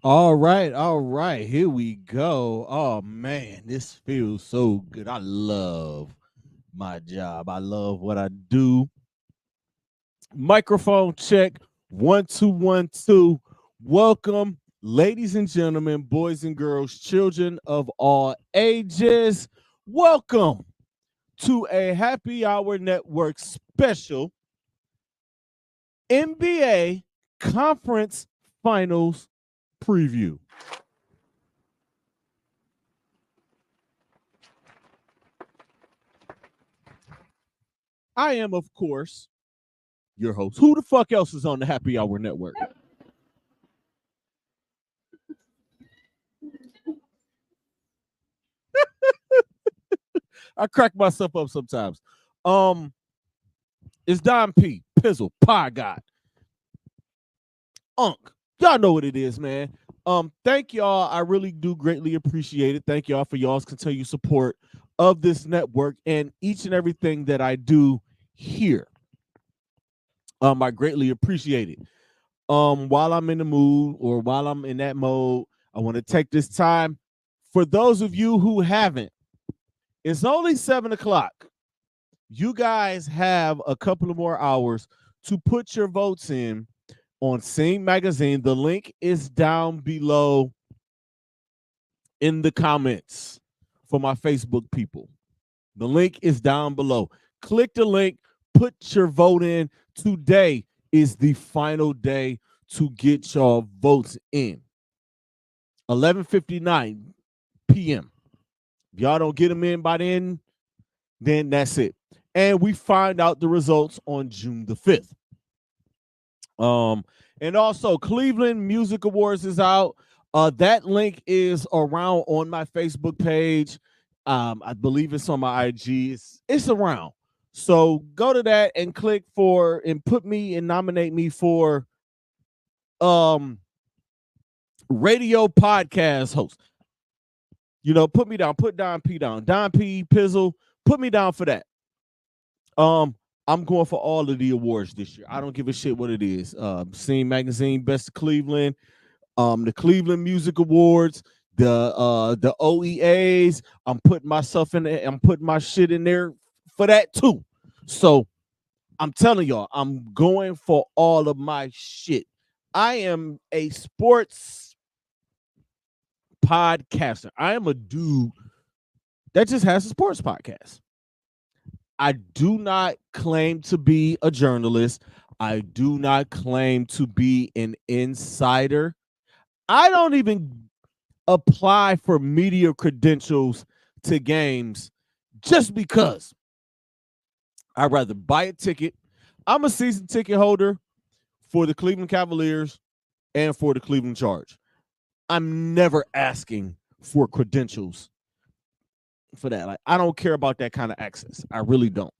All right. Here we go. Oh man, this feels so good. I love my job. I love what I do. Microphone check. 1 2 1 2. Welcome, ladies and gentlemen, boys and girls, children of all ages. Welcome to a Happy Hour Network special NBA Conference Finals preview. I am, of course, your host. Who the fuck else is on the Happy Hour Network? I crack myself up sometimes. Um, it's Don P, Pizzle, Pie God, Unk. Y'all know what it is, man. Thank y'all. I really do greatly appreciate it. Thank y'all for y'all's continued support of this network and each and everything that I do here. I greatly appreciate it. While I'm in the mood or while I'm in that mode, I want to take this time for those of you who haven't. It's only 7 o'clock. You guys have a couple of more hours to put your votes in on Sing Magazine. The link is down below in the comments for my Facebook people. The link is down below. Click the link, put your vote in. Today is the final day to get your votes in. 11:59 p.m. If y'all don't get them in by then that's it. And we find out the results on June the 5th. And also Cleveland Music Awards is out. That link is around on my Facebook page. I believe it's on my IG. It's around. So go to that and click for and put me and nominate me for um radio podcast host. Put me down, put Don P down. Don P Pizzle, put me down for that. Um, I'm going for all of the awards this year. I don't give a shit what it is. Scene Magazine, Best of Cleveland, the Cleveland Music Awards, the OEAs. I'm putting myself in there. I'm putting my shit in there for that too. So I'm telling y'all, I'm going for all of my shit. I am a sports podcaster. I am a dude that just has a sports podcast. I do not claim to be a journalist. I do not claim to be an insider. I don't even apply for media credentials to games just because I'd rather buy a ticket. I'm a season ticket holder for the Cleveland Cavaliers and for the Cleveland Charge. I'm never asking for credentials for that. Like, I don't care about that kind of access. I really don't.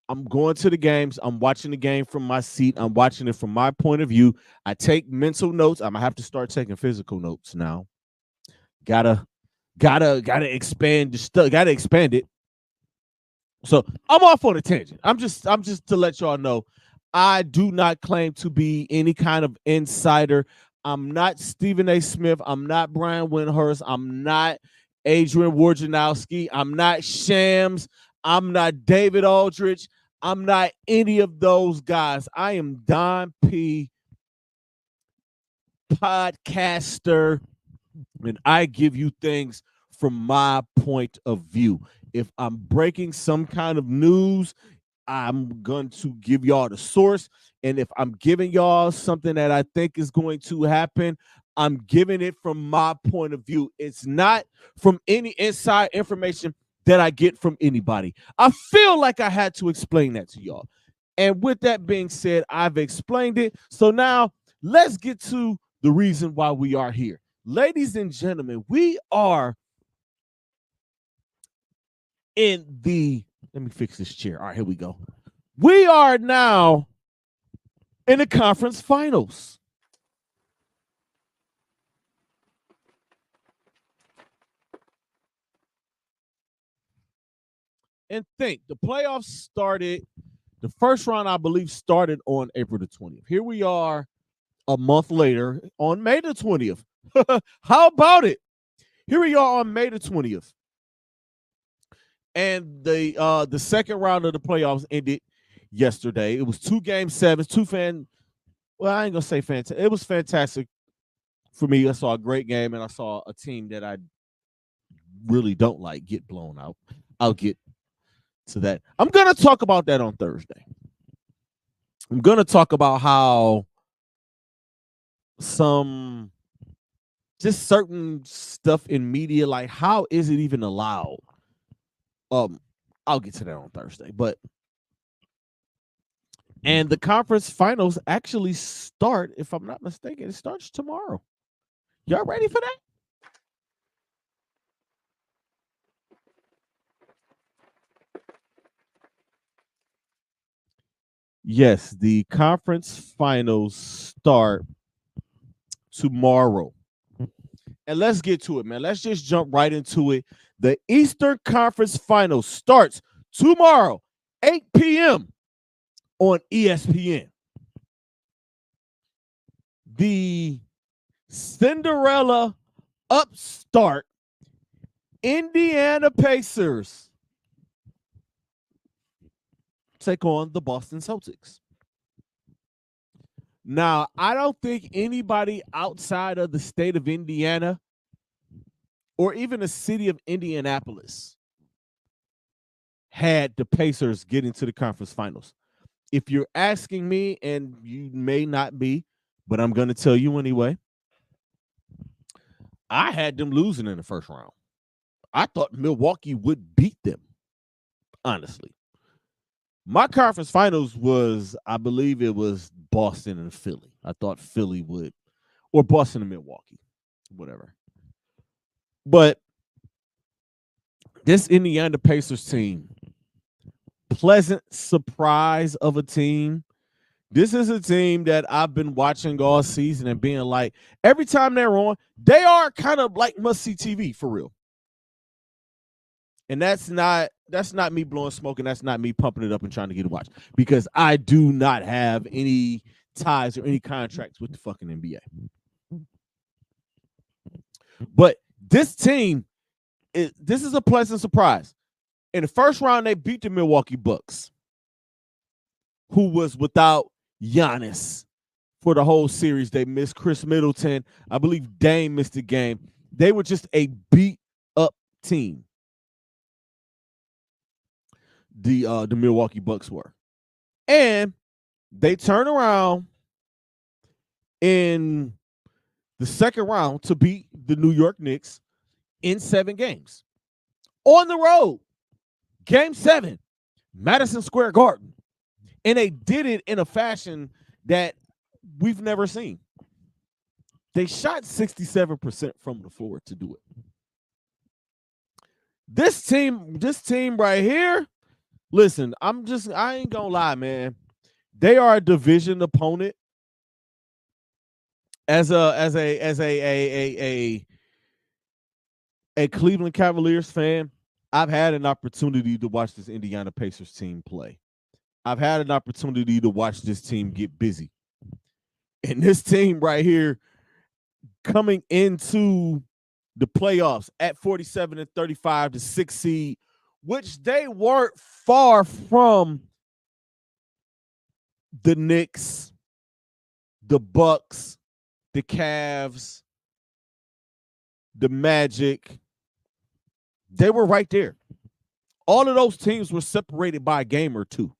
I'm going to the games. I'm watching the game from my seat. I'm watching it from my point of view. I take mental notes. I'm gonna have to start taking physical notes now. Gotta, gotta expand the stuff. Gotta expand it. So I'm off on a tangent. I'm just to let y'all know. I do not claim to be any kind of insider. I'm not Stephen A. Smith. I'm not Brian Windhurst. I'm not Adrian Wojnarowski. I'm not Shams. I'm not David Aldrich. I'm not any of those guys. I am Don P, podcaster, and I give you things from my point of view. If I'm breaking some kind of news, I'm going to give y'all the source. And if I'm giving y'all something that I think is going to happen, I'm giving it from my point of view. It's not from any inside information that I get from anybody. I feel like I had to explain that to y'all. And with that being said, I've explained it. So now let's get to the reason why we are here. Ladies and gentlemen, we are in the, let me fix this chair. All right, here we go. We are now in the conference finals. And think the playoffs started, the first round, I believe, started on April the 20th. Here we are a month later on May the 20th. How about it? Here we are on May the 20th. And the second round of the playoffs ended yesterday. It was 2 game sevens, well, I ain't gonna say fantastic. It was fantastic for me. I saw a great game and I saw a team that I really don't like get blown out. I'll get to that. I'm gonna talk about that on Thursday. I'm gonna talk about how some just certain stuff in media, like how is it even allowed? I'll get to that on Thursday. And the conference finals actually start, if I'm not mistaken, it starts tomorrow. Y'all ready for that? Yes, the conference finals start tomorrow. And let's get to it, man. Let's just jump right into it. The Eastern Conference Finals starts tomorrow, 8 p.m. on ESPN. The Cinderella upstart Indiana Pacers take on the Boston Celtics. Now, I don't think anybody outside of the state of Indiana or even the city of Indianapolis had the Pacers get into the conference finals. If you're asking me, and you may not be, but I'm going to tell you anyway, I had them losing in the first round. I thought Milwaukee would beat them, honestly. My conference finals was, I believe it was Boston and Philly. I thought Philly would, or Boston and Milwaukee, whatever. But this Indiana Pacers team, pleasant surprise of a team. This is a team that I've been watching all season and being like, every time they're on, they are kind of like must-see TV for real. And that's not me blowing smoke, and that's not me pumping it up and trying to get a watch, because I do not have any ties or any contracts with the fucking NBA. But this team, this is a pleasant surprise. In the first round, they beat the Milwaukee Bucks, who was without Giannis for the whole series. They missed Chris Middleton. I believe Dame missed the game. They were just a beat-up team. The Milwaukee Bucks were. And they turn around in the second round to beat the New York Knicks in 7 games. On the road, Game 7, Madison Square Garden. And they did it in a fashion that we've never seen. They shot 67% from the floor to do it. This team right here, listen, I ain't gonna lie, man. They are a division opponent. As a Cleveland Cavaliers fan, I've had an opportunity to watch this Indiana Pacers team play. I've had an opportunity to watch this team get busy. And this team right here, coming into the playoffs at 47-35, the 6th seed, which they weren't far from the Knicks, the Bucks, the Cavs, the Magic. They were right there. All of those teams were separated by a game or two,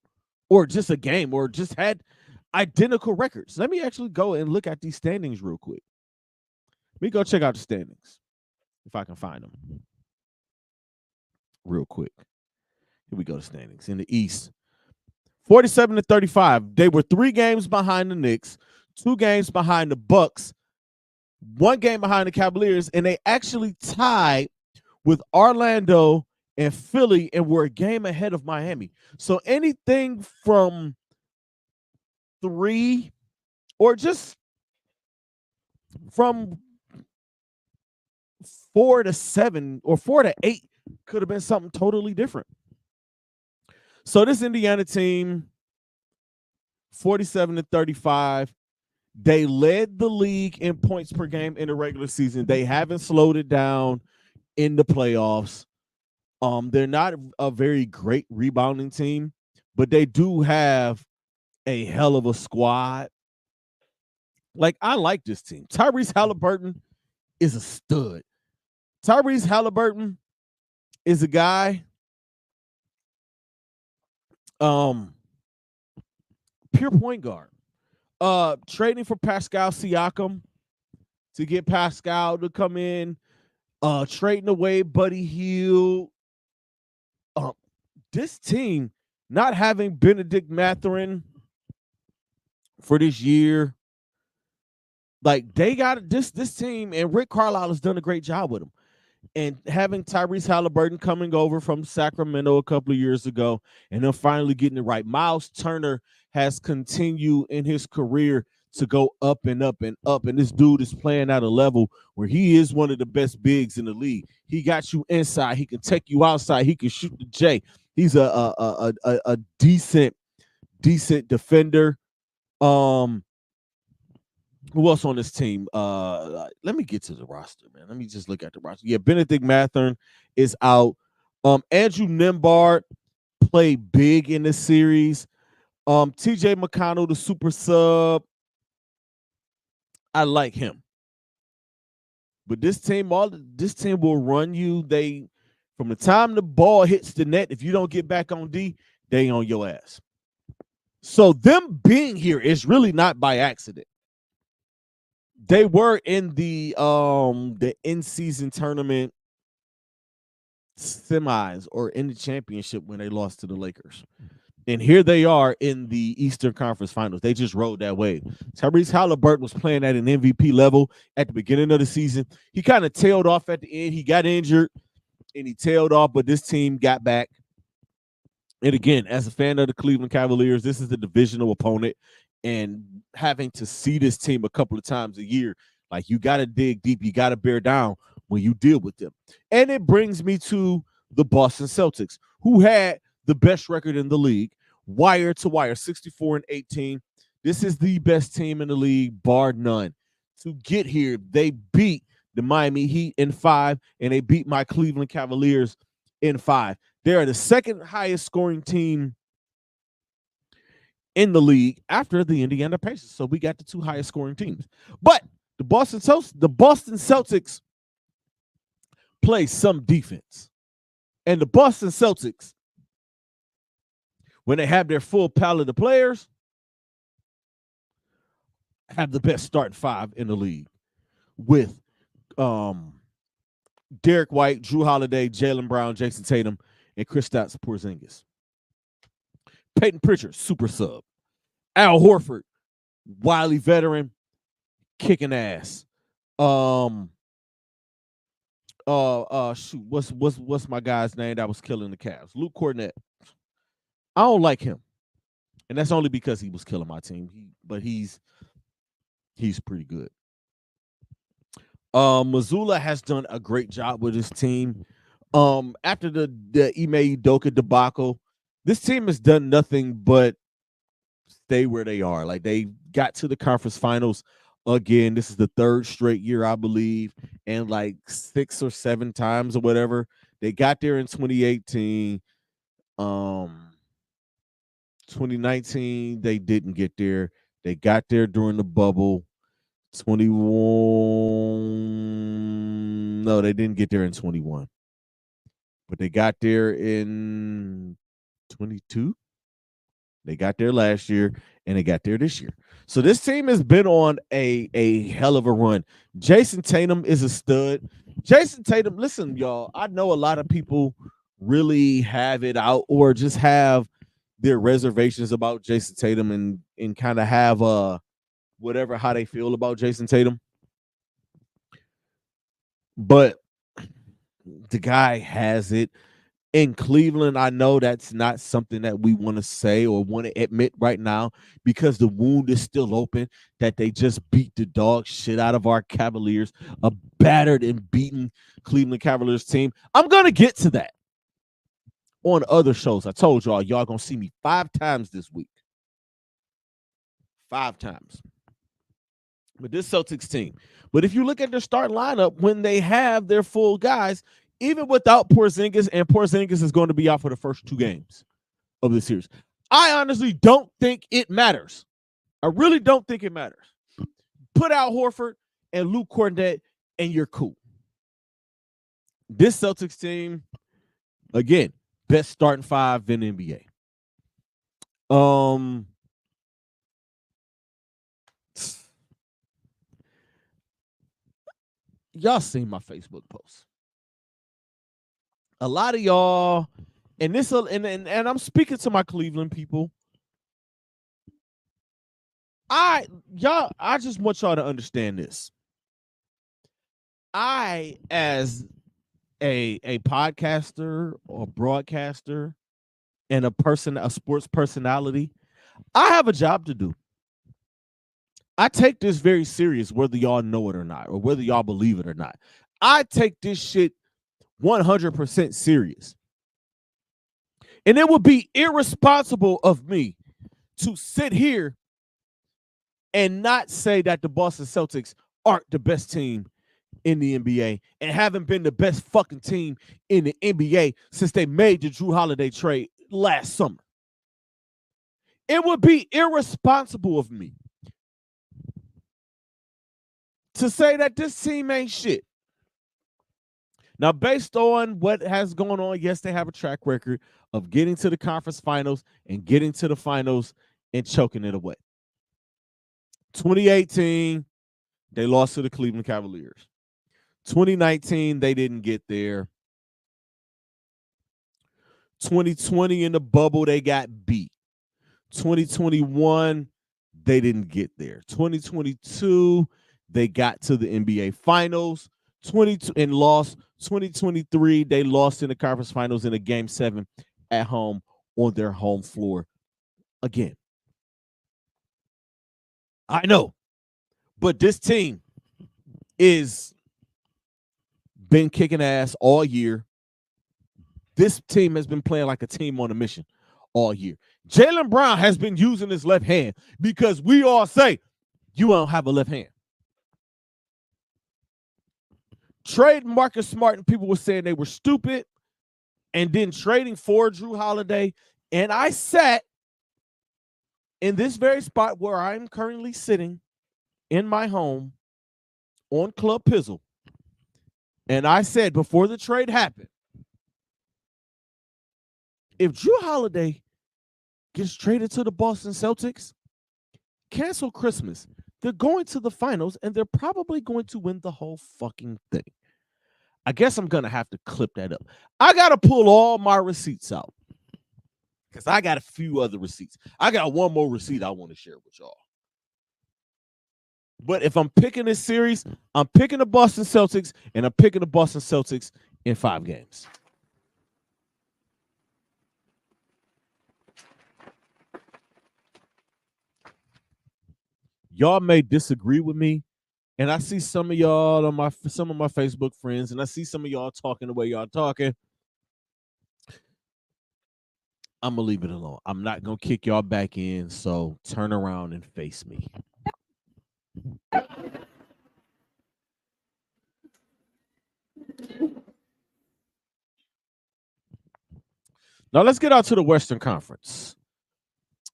or just a game, or just had identical records. Let me actually go and look at these standings real quick. Let me go check out the standings, if I can find them real quick. Here we go, the standings in the East. 47-35. They were 3 games behind the Knicks, 2 games behind the Bucks, 1 game behind the Cavaliers, and they actually tied with Orlando and Philly and were a game ahead of Miami. So anything from 3 or just from 4 to 7 or 4 to 8 could have been something totally different. So this Indiana team, 47-35, They led the league in points per game in the regular season. They haven't slowed it down in the playoffs. They're not a very great rebounding team, but they do have a hell of a squad. Like, I like this team. Tyrese Halliburton is a stud. Tyrese Halliburton is a guy, pure point guard. Trading for Pascal Siakam to get Pascal to come in, trading away Buddy Hield. This team not having Benedict Mathurin for this year, like, they got this team, and Rick Carlisle has done a great job with them. And having Tyrese Halliburton coming over from Sacramento a couple of years ago, and then finally getting it right. Miles Turner has continued in his career to go up and up and up. And this dude is playing at a level where he is one of the best bigs in the league. He got you inside. He can take you outside. He can shoot the J. He's a decent defender. Who else on this team? Let me get to the roster, man. Let me just look at the roster. Yeah, Benedict Mathurin is out. Andrew Nembhard played big in this series. TJ McConnell, the super sub. I like him. But this team will run you. From the time the ball hits the net, if you don't get back on D, they on your ass. So them being here is really not by accident. They were in the in-season tournament semis or in the championship when they lost to the Lakers. And here they are in the Eastern Conference Finals. They just rode that wave. Tyrese Halliburton was playing at an MVP level at the beginning of the season. He kind of tailed off at the end. He got injured, and he tailed off, but this team got back. And again, as a fan of the Cleveland Cavaliers, this is a divisional opponent. And having to see this team a couple of times a year, like, you got to dig deep. You got to bear down when you deal with them. And it brings me to the Boston Celtics, who had the best record in the league, wire to wire, 64-18. This is the best team in the league, bar none. To get here, they beat the Miami Heat in 5, and they beat my Cleveland Cavaliers in 5. They are the second highest scoring team in the league after the Indiana Pacers. So we got the two highest scoring teams. But the Boston Celtics play some defense. And the Boston Celtics, when they have their full palette of players, have the best starting 5 in the league with Derek White, Jrue Holiday, Jaylen Brown, Jason Tatum, and Kristaps Porzingis. Peyton Pritchard, super sub. Al Horford, wily veteran, kicking ass. Shoot, what's my guy's name that was killing the Cavs? Luke Cornett. I don't like him, and that's only because he was killing my team. But he's pretty good. Mazzulla has done a great job with his team. After the Ime Udoka debacle, this team has done nothing but stay where they are. Like, they got to the conference finals again. This is the 3rd straight year, I believe, and like 6 or 7 times or whatever. They got there in 2018. 2019, they didn't get there. They got there during the bubble. 21. No, they didn't get there in 21. But they got there in 22. They got there last year, and they got there this year. So this team has been on a hell of a run. Jason Tatum is a stud. Jason Tatum, listen, y'all, I know a lot of people really have it out or just have their reservations about Jason Tatum and kind of have whatever how they feel about Jason Tatum. But the guy has it. In Cleveland, I know that's not something that we want to say or want to admit right now because the wound is still open, that they just beat the dog shit out of our Cavaliers, a battered and beaten Cleveland Cavaliers team. I'm going to get to that on other shows. I told y'all going to see me 5 times this week. 5 times. with this Celtics team. But if you look at their start lineup, when they have their full guys, even without Porzingis, and Porzingis is going to be out for the first 2 games of the series, I honestly don't think it matters. I really don't think it matters. Put out Horford and Luke Kornet, and you're cool. This Celtics team, again, best starting 5 in the NBA. Y'all seen my Facebook post. A lot of y'all, and this, and I'm speaking to my Cleveland people. I just want y'all to understand this. I, as a podcaster or broadcaster and a sports personality, I have a job to do. I take this very serious, whether y'all know it or not, or whether y'all believe it or not. I take this shit 100% serious. And it would be irresponsible of me to sit here and not say that the Boston Celtics aren't the best team in the NBA and haven't been the best fucking team in the NBA since they made the Jrue Holiday trade last summer. It would be irresponsible of me to say that this team ain't shit. Now, based on what has gone on, yes, they have a track record of getting to the conference finals and getting to the finals and choking it away. 2018, they lost to the Cleveland Cavaliers. 2019, they didn't get there. 2020 in the bubble, they got beat. 2021, they didn't get there. 2022, they got to the NBA Finals. 22 and lost. 2023, they lost in the conference finals in a game 7 at home on their home floor again. I know, but this team is been kicking ass all year. This team has been playing like a team on a mission all year. Jaylen Brown has been using his left hand because we all say you don't have a left hand. Trade Marcus Smart and people were saying they were stupid, and then trading for Jrue Holiday. And I sat in this very spot where I'm currently sitting in my home on Club Pizzle. And I said before the trade happened, if Jrue Holiday gets traded to the Boston Celtics, cancel Christmas. They're going to the finals, and they're probably going to win the whole fucking thing. I guess I'm going to have to clip that up. I got to pull all my receipts out because I got a few other receipts. I got one more receipt I want to share with y'all. But if I'm picking this series, I'm picking the Boston Celtics, and I'm picking the Boston Celtics in 5 games. Y'all may disagree with me, and I see some of y'all on some of my Facebook friends, and I see some of y'all talking the way y'all talking. I'm gonna leave it alone. I'm not gonna kick y'all back in, so turn around and face me. Now let's get out to the Western Conference.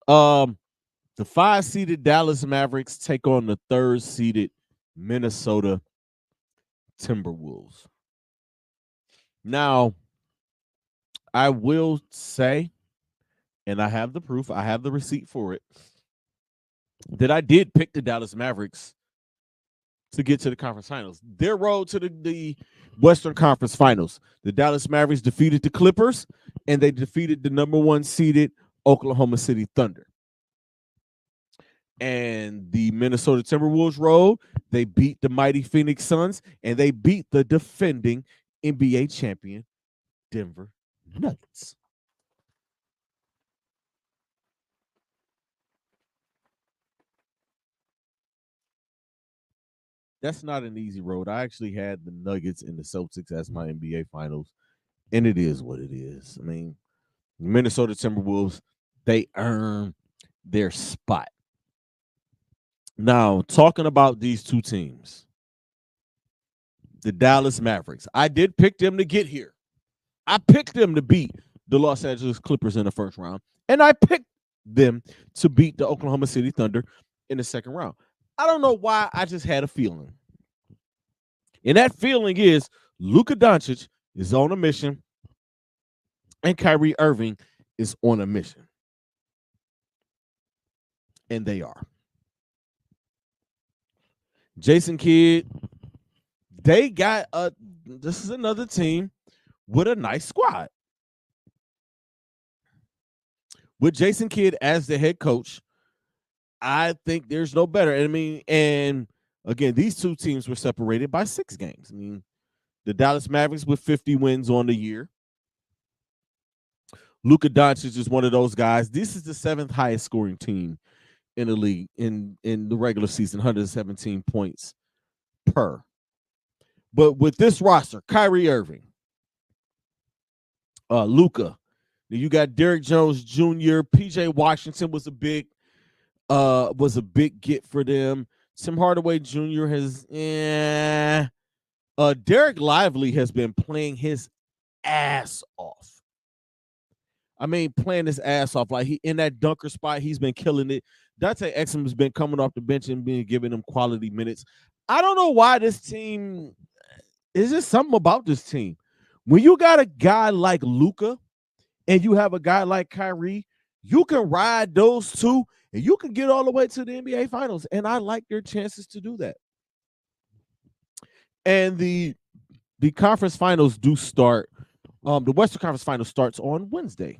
The 5-seeded Dallas Mavericks take on the 3rd-seeded Minnesota Timberwolves. Now, I will say, and I have the proof, I have the receipt for it, that I did pick the Dallas Mavericks to get to the conference finals. Their road to the Western Conference Finals. The Dallas Mavericks defeated the Clippers, and they defeated the number 1 seeded Oklahoma City Thunder. And the Minnesota Timberwolves road, they beat the mighty Phoenix Suns, and they beat the defending NBA champion Denver Nuggets. That's not an easy road. I actually had the Nuggets and the Celtics as my NBA finals, and it is what it is. I mean, Minnesota Timberwolves, they earn their spot. Now, talking about these two teams, the Dallas Mavericks, I did pick them to get here. I picked them to beat the Los Angeles Clippers in the first round, and I picked them to beat the Oklahoma City Thunder in the second round. I don't know why, I just had a feeling. And that feeling is Luka Doncic is on a mission and Kyrie Irving is on a mission. And they are. Jason Kidd, they got this is another team with a nice squad. With Jason Kidd as the head coach, I think there's no better. I mean, and again, these two teams were separated by 6 games. I mean, the Dallas Mavericks with 50 wins on the year. Luka Doncic is one of those guys. This is the 7th highest scoring team in the league in the regular season, 117 points per. But with this roster, Kyrie Irving, Luka, you got Derrick Jones Jr., PJ Washington was a big get for them. Tim Hardaway Jr. has Derek Lively has been playing his ass off. I mean, playing his ass off. Like, he in that dunker spot, he's been killing it. Dante Exum has been coming off the bench and being giving him quality minutes. I don't know why this team, is just something about this team. When you got a guy like Luka and you have a guy like Kyrie, you can ride those two and you can get all the way to the NBA Finals. And I like their chances to do that. And the conference finals do start. The Western Conference Finals starts on Wednesday.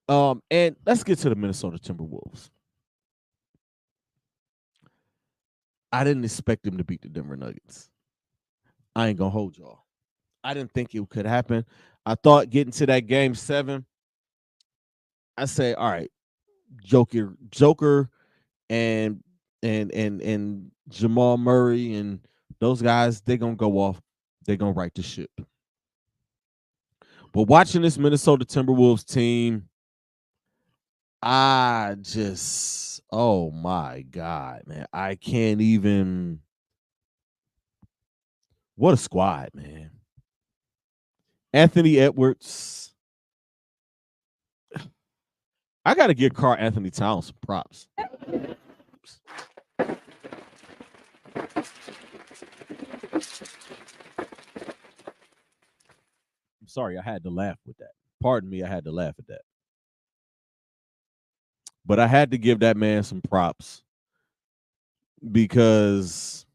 And let's get to the Minnesota Timberwolves. I didn't expect them to beat the Denver Nuggets. I ain't gonna hold y'all. I didn't think it could happen. I thought getting to that game 7, I say, all right, Joker and Jamal Murray and those guys, they're gonna go off. They're gonna right the ship. But watching this Minnesota Timberwolves team, I just, oh my God, man. I can't even. What a squad, man. Anthony Edwards. I got to give Karl Anthony Towns some props. I'm sorry, I had to laugh with that. Pardon me, I had to laugh at that. But I had to give that man some props because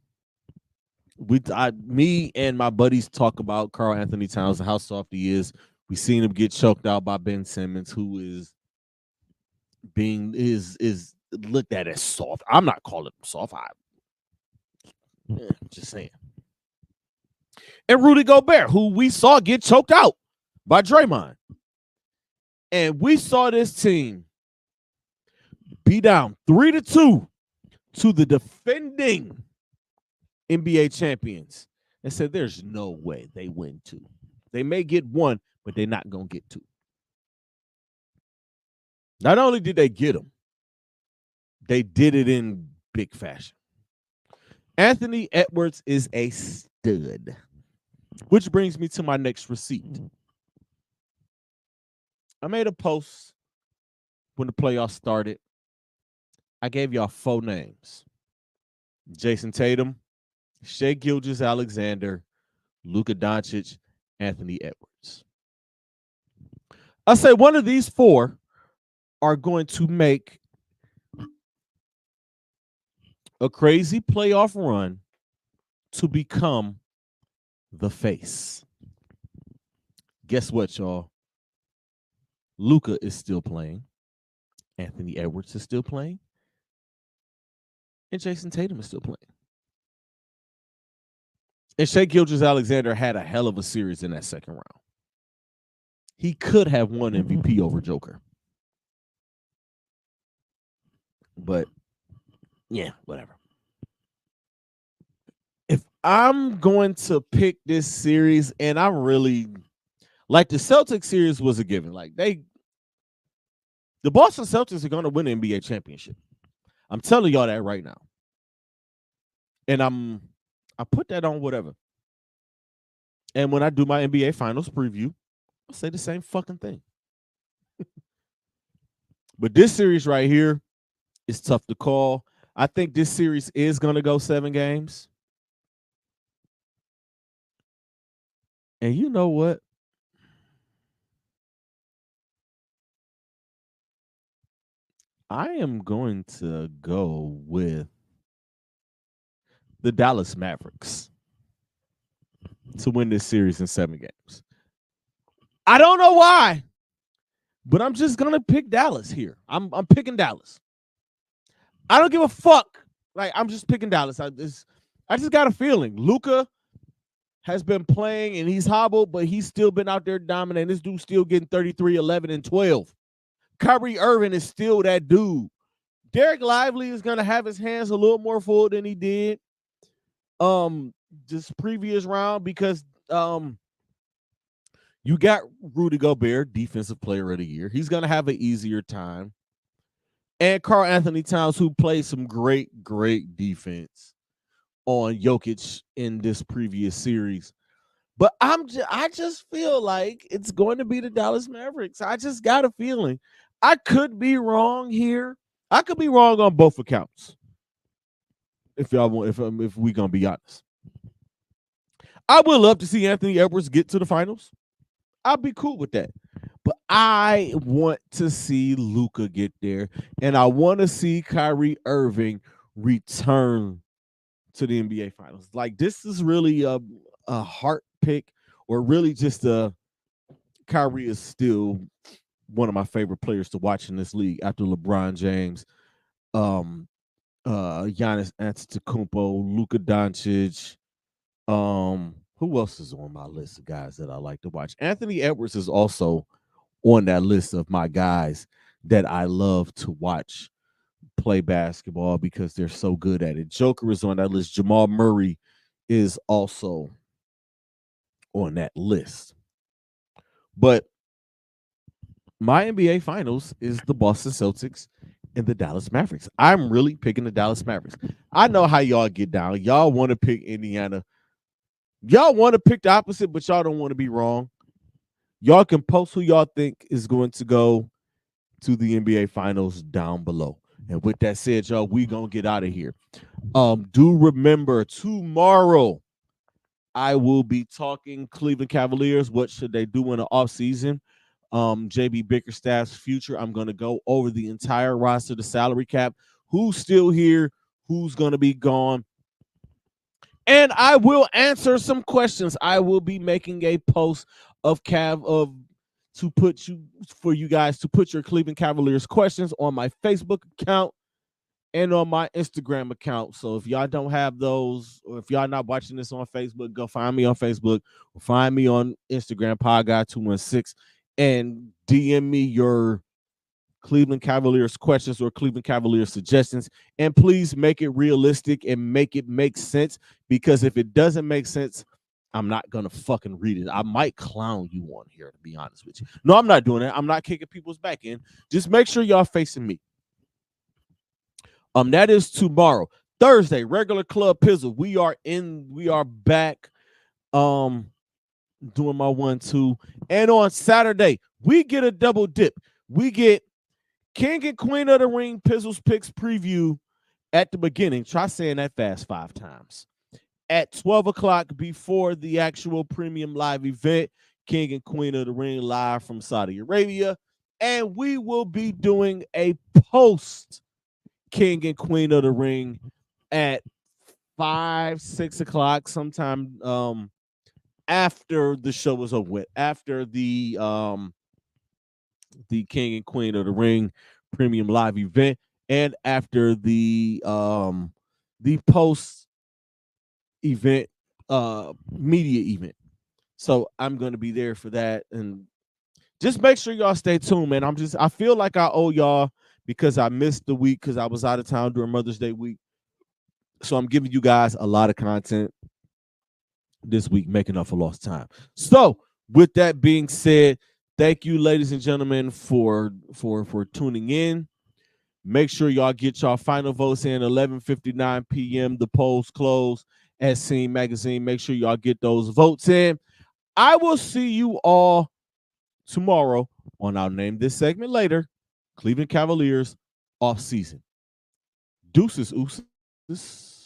me and my buddies talk about Karl Anthony Towns and how soft he is. We seen him get choked out by Ben Simmons, who is looked at as soft. I'm not calling him soft. Just saying. And Rudy Gobert, who we saw get choked out by Draymond. And we saw this team be down 3-2 to the defending NBA champions and said there's no way they win 2. They may get 1, but they're not going to get 2. Not only did they get them, they did it in big fashion. Anthony Edwards is a stud, which brings me to my next receipt. I made a post when the playoffs started. I gave y'all 4 names: Jason Tatum, Shai Gilgeous-Alexander, Luka Doncic, Anthony Edwards. I say one of these 4 are going to make a crazy playoff run to become the face. Guess what, y'all? Luka is still playing. Anthony Edwards is still playing. And Jason Tatum is still playing. And Shai Gilgeous-Alexander had a hell of a series in that second round. He could have won MVP over Joker. But, yeah, whatever. If I'm going to pick this series, and I'm really, like, the Celtics series was a given. Like, the Boston Celtics are going to win the NBA championship. I'm telling y'all that right now. And I put that on whatever. And when I do my NBA Finals preview, I'll say the same fucking thing. But this series right here is tough to call. I think this series is going to go 7 games. And you know what? I am going to go with the Dallas Mavericks to win this series in 7 games. I don't know why, but I'm just going to pick Dallas here. I'm picking Dallas. I don't give a fuck. Like, I'm just picking Dallas. I just got a feeling. Luka has been playing and he's hobbled, but he's still been out there dominating. This dude's still getting 33, 11, and 12. Kyrie Irving is still that dude. Derek Lively is going to have his hands a little more full than he did this previous round because you got Rudy Gobert, Defensive Player of the Year. He's going to have an easier time. And Karl-Anthony Towns, who played some great defense on Jokic in this previous series. But I just feel like it's going to be the Dallas Mavericks. I just got a feeling. I could be wrong here. I could be wrong on both accounts. If y'all want, if we gonna be honest, I would love to see Anthony Edwards get to the finals. I'll be cool with that. But I want to see Luka get there, and I want to see Kyrie Irving return to the NBA Finals. Like, this is really a heart pick, or really just Kyrie is still one of my favorite players to watch in this league after LeBron James, Giannis Antetokounmpo, Luka Doncic. Who else is on my list of guys that I like to watch? Anthony Edwards is also on that list of my guys that I love to watch play basketball because they're so good at it. Joker is on that list. Jamal Murray is also on that list. But my NBA Finals is the Boston Celtics and the Dallas Mavericks. I'm really picking the Dallas Mavericks. I know how y'all get down. Y'all want to pick Indiana. Y'all want to pick the opposite, but y'all don't want to be wrong. Y'all can post who y'all think is going to go to the NBA Finals down below. And with that said, y'all, we gonna get out of here. Do remember, tomorrow I will be talking Cleveland Cavaliers. What should they do in the offseason? JB Bickerstaff's future. I'm going to go over the entire roster, the salary cap, who's still here, who's going to be gone. And I will answer some questions. I will be making a post of for you guys to put your Cleveland Cavaliers questions on my Facebook account and on my Instagram account. So if y'all don't have those, or if y'all not watching this on Facebook, go find me on Facebook or find me on Instagram, PodGuy216, and DM me your Cleveland Cavaliers questions or Cleveland Cavaliers suggestions. And please make it realistic and make it make sense, because if it doesn't make sense, I'm not going to fucking read it. I might clown you on here, to be honest with you. No, I'm not doing that. I'm not kicking people's back in. Just make sure y'all facing me. That is tomorrow. Thursday, regular Club Pizzle. We are back doing my 1-2. And on Saturday, we get a double dip. We get King and Queen of the Ring Pizzles Picks preview at the beginning. Try saying that fast 5 times. At 12 o'clock before the actual premium live event, King and Queen of the Ring live from Saudi Arabia. And we will be doing a post King and Queen of the Ring at 5, 6 o'clock, sometime after the show is over with, after the King and Queen of the Ring premium live event, and after the post event media event. So I'm going to be there for that, and just make sure y'all stay tuned, man. I feel like I owe y'all, because I missed the week because I was out of town during Mother's Day week. So I'm giving you guys a lot of content this week, making up for lost time. So with that being said, thank you, ladies and gentlemen, for tuning in. Make sure y'all get y'all final votes in 11:59 p.m. The polls close at Scene Magazine. Make sure y'all get those votes in. I will see you all tomorrow on, I'll name this segment later, Cleveland Cavaliers off season. Deuces, ooses.